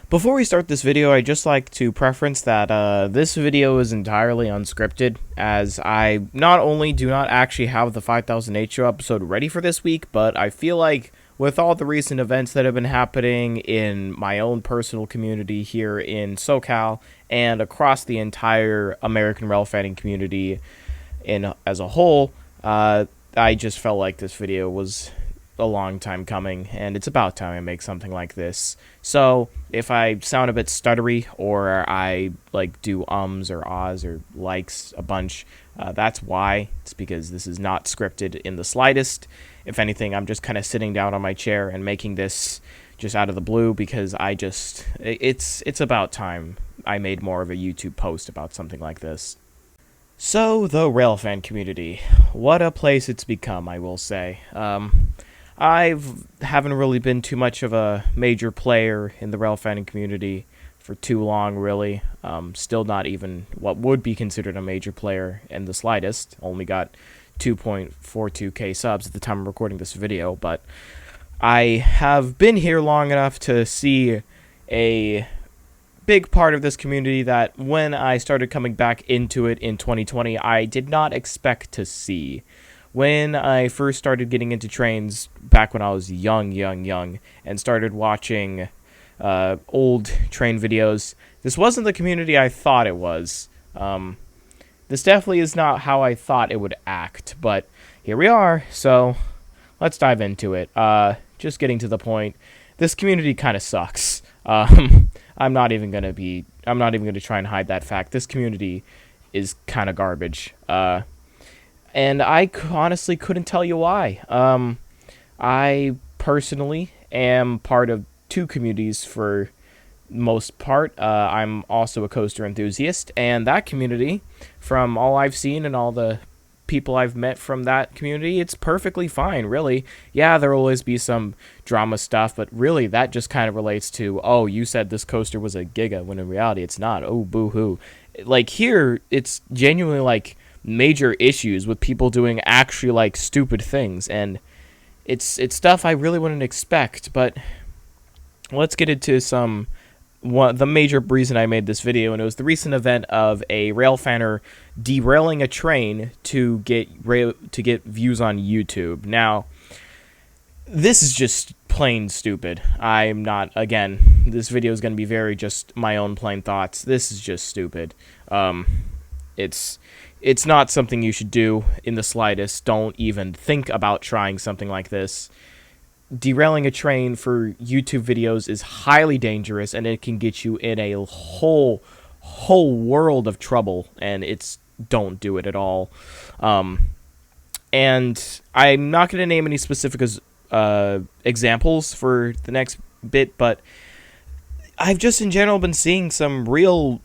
Before we start this video, I'd just like to preference that this video is entirely unscripted, as I not only do not actually have the 5008 show episode ready for this week, but I feel like with all the recent events that have been happening in my own personal community here in SoCal and across the entire American Railfanning community as a whole, I just felt like this video was a long time coming, and it's about time I make something like this. So if I sound a bit stuttery, or I do ums or ahs or likes a bunch, that's why. It's because this is not scripted in the slightest. If anything, I'm just kind of sitting down on my chair and making this just out of the blue, because it's about time I made more of a YouTube post about something like this. So, the Railfan community. What a place it's become, I will say. I haven't really been too much of a major player in the Railfanning community for too long, really. Still not even what would be considered a major player in the slightest. Only got 2.42k subs at the time of recording this video, but I have been here long enough to see a big part of this community that when I started coming back into it in 2020, I did not expect to see. When I first started getting into trains back when I was young, and started watching old train videos, this wasn't the community I thought it was. This definitely is not how I thought it would act, but here we are, so let's dive into it. Just getting to the point, this community kind of sucks. I'm not even gonna try and hide that fact. This community is kind of garbage. And I honestly couldn't tell you why. I personally am part of two communities for most part. I'm also a coaster enthusiast, and that community, from all I've seen and all the people I've met from that community, it's perfectly fine, really. Yeah, there'll always be some drama stuff, but really that just kind of relates to, oh, you said this coaster was a giga, when in reality it's not. Oh, boo-hoo. Like, here, it's genuinely, major issues with people doing actually stupid things, and it's stuff I really wouldn't expect. But let's get into the major reason I made this video, and it was the recent event of a railfanner derailing a train to get views on YouTube. Now, this is just plain stupid. I'm not, again, this video is going to be very just my own plain thoughts. This is just stupid. It's not something you should do in the slightest. Don't even think about trying something like this. Derailing a train for YouTube videos is highly dangerous, and it can get you in a whole world of trouble, and don't do it at all. And I'm not going to name any specific examples for the next bit, but I've just in general been seeing some real,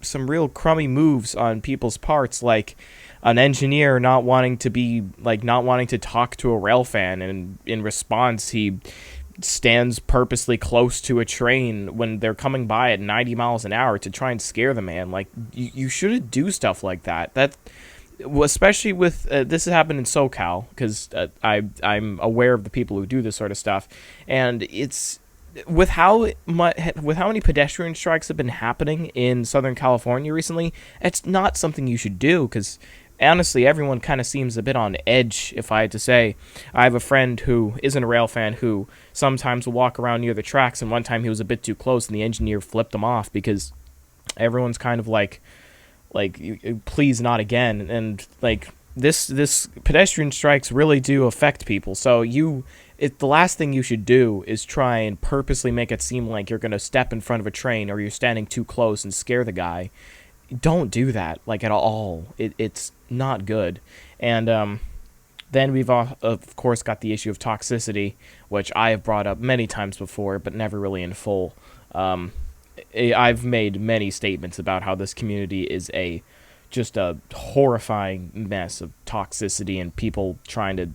some real crummy moves on people's parts, like an engineer not wanting to talk to a railfan, and in response he stands purposely close to a train when they're coming by at 90 miles an hour to try and scare the man. You shouldn't do stuff like that. Especially with this has happened in SoCal, because I'm aware of the people who do this sort of stuff, and it's with how many pedestrian strikes have been happening in Southern California recently. It's not something you should do, because honestly, everyone kind of seems a bit on edge, if I had to say. I have a friend who isn't a rail fan who sometimes will walk around near the tracks, and one time he was a bit too close, and the engineer flipped him off, because everyone's kind of please not again. And this pedestrian strikes really do affect people. So the last thing you should do is try and purposely make it seem like you're going to step in front of a train, or you're standing too close and scare the guy. Don't do that, at all. It's not good. And then we've, of course, got the issue of toxicity, which I have brought up many times before, but never really in full. I've made many statements about how this community is just a horrifying mess of toxicity and people trying to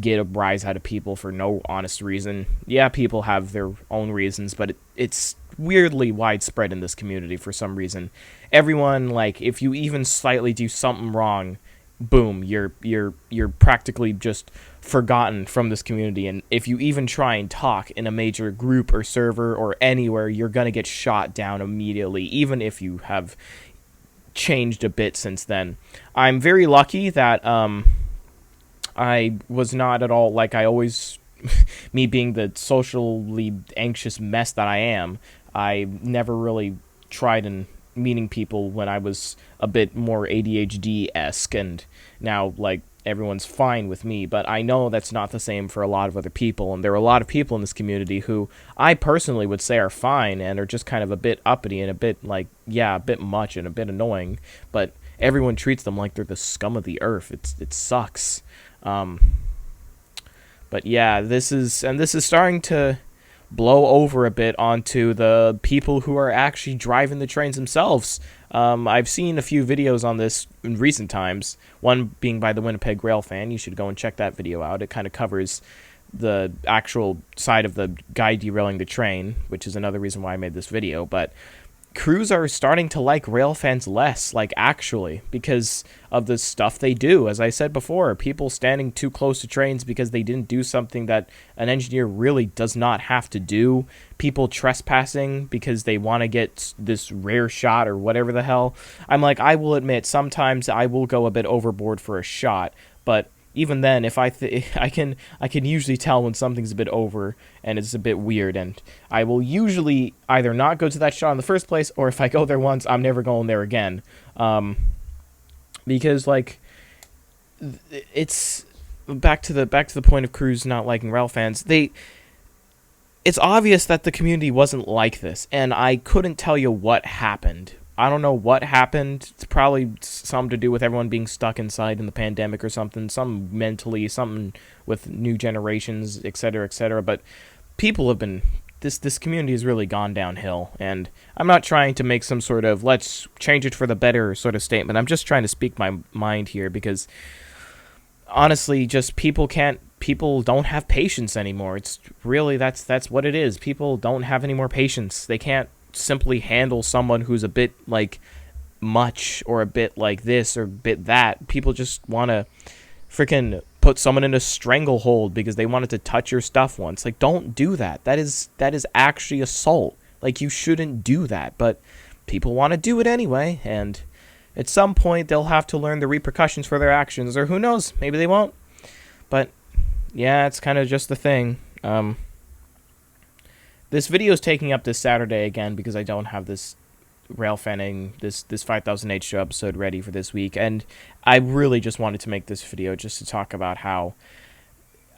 get a rise out of people for no honest reason. Yeah, people have their own reasons, but it's weirdly widespread in this community for some reason. Everyone, if you even slightly do something wrong, boom, you're practically just forgotten from this community, and if you even try and talk in a major group or server or anywhere, you're gonna get shot down immediately, even if you have changed a bit since then. I'm very lucky that I was not at all like I always me being the socially anxious mess that I am. I never really tried in meeting people when I was a bit more ADHD-esque, and now like everyone's fine with me, but I know that's not the same for a lot of other people, and there are a lot of people in this community who I personally would say are fine and are just kind of a bit uppity and a bit like, yeah, a bit much and a bit annoying, but everyone treats them like they're the scum of the earth. It sucks. But yeah, this is starting to blow over a bit onto the people who are actually driving the trains themselves. I've seen a few videos on this in recent times, one being by the Winnipeg Railfan. You should go and check that video out. It kind of covers the actual side of the guy derailing the train, which is another reason why I made this video, but crews are starting to like Railfans less, like actually, because of the stuff they do. As I said before, people standing too close to trains because they didn't do something that an engineer really does not have to do. People trespassing because they want to get this rare shot or whatever the hell. I'm like, I will admit, sometimes I will go a bit overboard for a shot, but even then, if I can usually tell when something's a bit over and it's a bit weird, and I will usually either not go to that shot in the first place, or if I go there once, I'm never going there again, because like it's back to the point of crews not liking Railfans. It's obvious that the community wasn't like this, and I couldn't tell you what happened. I don't know what happened. It's probably something to do with everyone being stuck inside in the pandemic or something. Some mentally, something with new generations, etc., etc. But people have been... This community has really gone downhill. And I'm not trying to make some sort of let's change it for the better sort of statement. I'm just trying to speak my mind here because honestly, just people don't have patience anymore. It's really, that's what it is. People don't have any more patience. They can't simply handle someone who's a bit like much or a bit like this or a bit that. People just want to freaking put someone in a stranglehold because they wanted to touch your stuff once. Like, don't do that. That is actually assault. Like, you shouldn't do that, but people want to do it anyway, and at some point they'll have to learn the repercussions for their actions, or who knows, maybe they won't. But yeah, it's kind of just the thing. This video is taking up this Saturday again because I don't have this Railfanning, this 5000H show episode ready for this week, and I really just wanted to make this video just to talk about how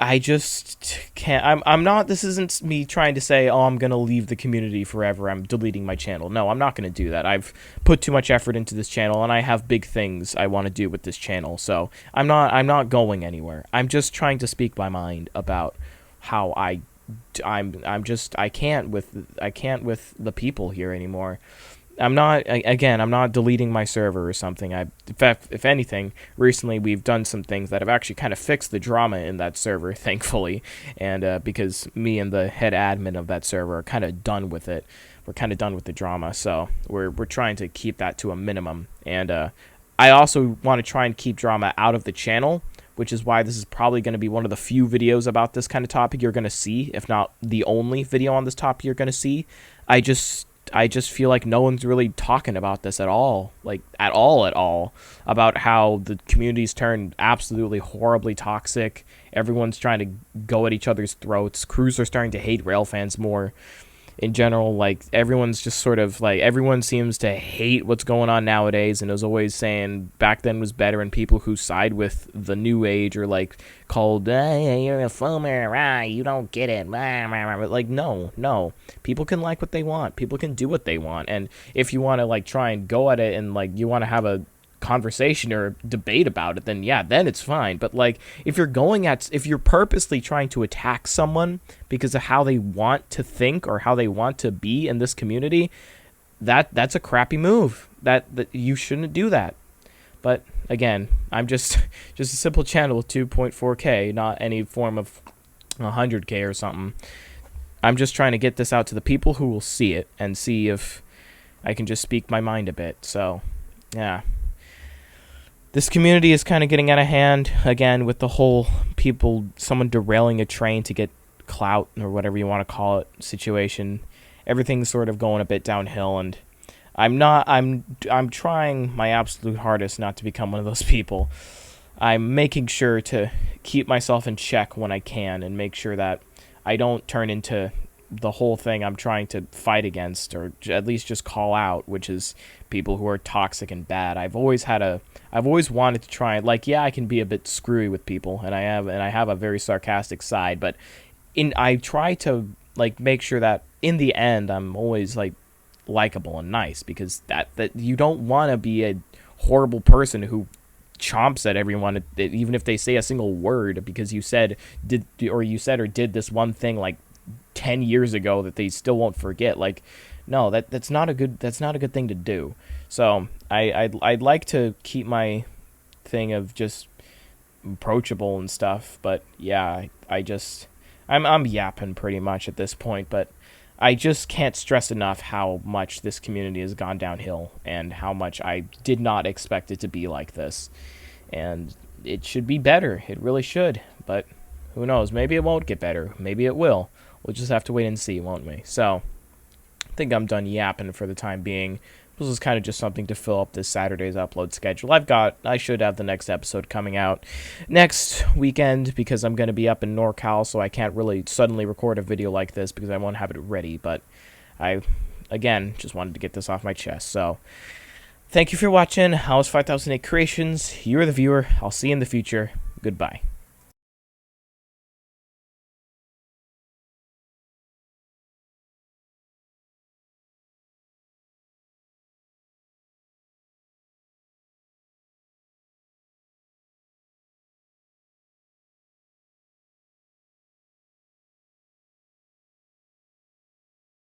I just can't. I'm not. This isn't me trying to say, oh, I'm gonna leave the community forever. I'm deleting my channel. No, I'm not gonna do that. I've put too much effort into this channel, and I have big things I want to do with this channel. So I'm not going anywhere. I'm just trying to speak my mind about how I can't with the people here anymore. I'm not deleting my server or something. If anything, recently we've done some things that have actually kind of fixed the drama in that server, thankfully, and because me and the head admin of that server are kind of done with it. We're kind of done with the drama, so we're trying to keep that to a minimum. And I also want to try and keep drama out of the channel, which is why this is probably going to be one of the few videos about this kind of topic you're going to see, if not the only video on this topic you're going to see. I just feel like no one's really talking about this at all, like at all, about how the community's turned absolutely horribly toxic. Everyone's trying to go at each other's throats. Crews are starting to hate Railfans more. In general, like, everyone's just sort of, like, everyone seems to hate what's going on nowadays, and is always saying back then was better, and people who side with the new age are, like, called, hey, you're a foamer, you don't get it, like, no, people can like what they want, people can do what they want, and if you want to, like, try and go at it, and, like, you want to have a conversation or debate about it, then yeah, then it's fine. But like, if you're purposely trying to attack someone because of how they want to think or how they want to be in this community, that's a crappy move. That you shouldn't do that. But again, I'm just a simple channel with 2.4K, not any form of 100K or something. I'm just trying to get this out to the people who will see it and see if I can just speak my mind a bit. So yeah. this community is kind of getting out of hand again with the whole someone derailing a train to get clout or whatever you want to call it situation. Everything's sort of going a bit downhill, and I'm trying my absolute hardest not to become one of those people. I'm making sure to keep myself in check when I can and make sure that I don't turn into the whole thing I'm trying to fight against, or at least just call out, which is people who are toxic and bad. I've always wanted to try, like, yeah, I can be a bit screwy with people, and I have a very sarcastic side, but I try to, like, make sure that in the end I'm always, like, likable and nice, because that you don't want to be a horrible person who chomps at everyone, even if they say a single word, because you said or did this one thing like 10 years ago that they still won't forget. Like, no, that's not a good thing to do. So I'd like to keep my thing of just approachable and stuff, but yeah, I'm yapping pretty much at this point, but I just can't stress enough how much this community has gone downhill and how much I did not expect it to be like this. And it should be better. It really should. But who knows? Maybe it won't get better. Maybe it will. We'll just have to wait and see, won't we? So, I think I'm done yapping for the time being. This is kind of just something to fill up this Saturday's upload schedule. I should have the next episode coming out next weekend, because I'm going to be up in NorCal, so I can't really suddenly record a video like this because I won't have it ready. But I, again, just wanted to get this off my chest. So, thank you for watching. House 5008 Creations. You're the viewer. I'll see you in the future. Goodbye.